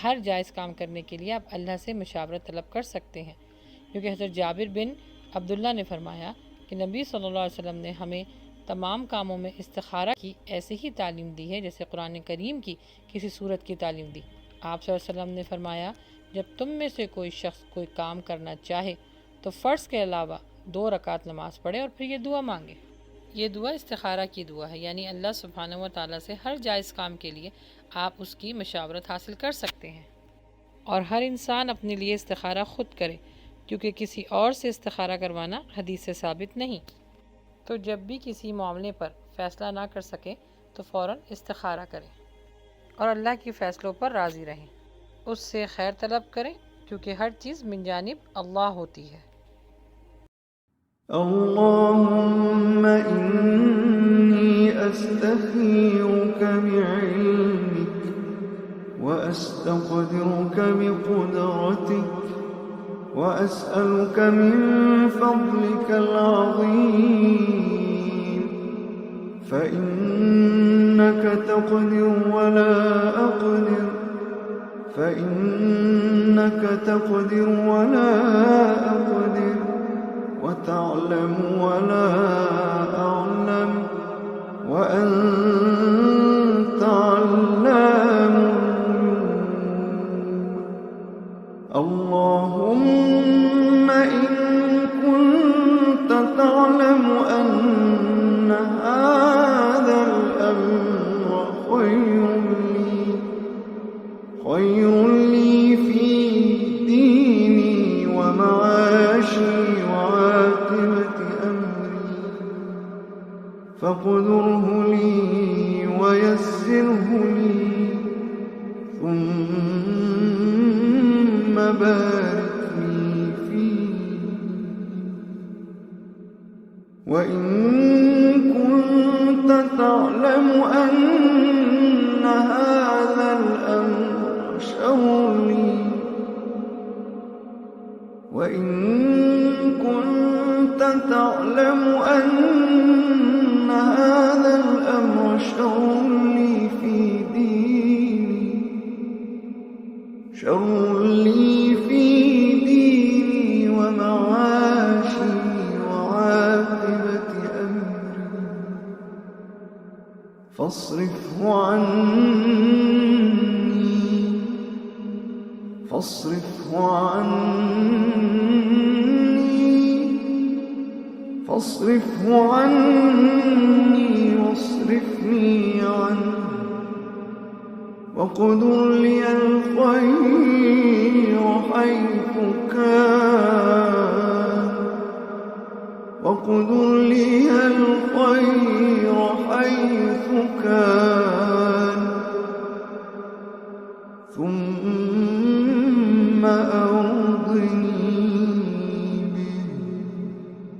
हर जायज़ काम करने के लिए आप अल्लाह से मशावरत तलब कर सकते हैं, क्योंकि हज़रत जाबिर बिन अब्दुल्ला ने फरमाया कि नबी सल्लल्लाहु अलैहि वसल्लम ने हमें तमाम कामों में इस्तिखारा की ऐसी ही तालीम दी है जैसे कुरान करीम की किसी सूरत की तालीम दी। आप सल्लल्लाहु अलैहि वसल्लम ने फरमाया, जब तुम में से कोई शख्स कोई काम करना चाहे तो फ़र्ज़ के अलावा 2 रकात नमाज पढ़े और फिर ये दुआ मांगे। ये दुआ इस्तिखारा की दुआ है, यानी अल्लाह सुब्हानहू व तआला से हर जायज़ काम के लिए आप उसकी मशावरत हासिल कर सकते हैं। और हर इंसान अपने लिए इस्तिखारा ख़ुद करे, क्योंकि किसी और से इस्तिखारा करवाना हदीस से साबित नहीं। तो जब भी किसी मामले पर फ़ैसला ना कर सके तो फ़ौरन इस्तिखारा करें और अल्लाह के फ़ैसलों पर राज़ी रहें, उससे खैर तलब करें, क्योंकि हर चीज़ मिन जानिब अल्लाह होती है। अल्लाहुम्मा इन्नी अस्तखीरुका बिइल्मिक व अस्तक़दिरुका बिक़ुदरतिक व अस्अलुका मिन फ़ज़लिकल अज़ीम फ़इन्नका तक़दिरु व ला अक़दिर फ़इन्नका तक़दिरु व ला अक़दिर وتعلم ولا أعلم وأنت علام الغيوب اللهم إن كنت تعلم أن هذا الأمر خير لي في ديني ومعاشي فاقدره لي ويسره لي ثم بارك لي فيه وإن كنت تعلم أن هذا الأمر شر لي وإن كنت تعلم أن هذا الأمر شر لي في ديني ومعاشي وعاقبة أمري فاصرفه عني واصرفني عنه واقدر لي الخير حيث كان ثم أرضني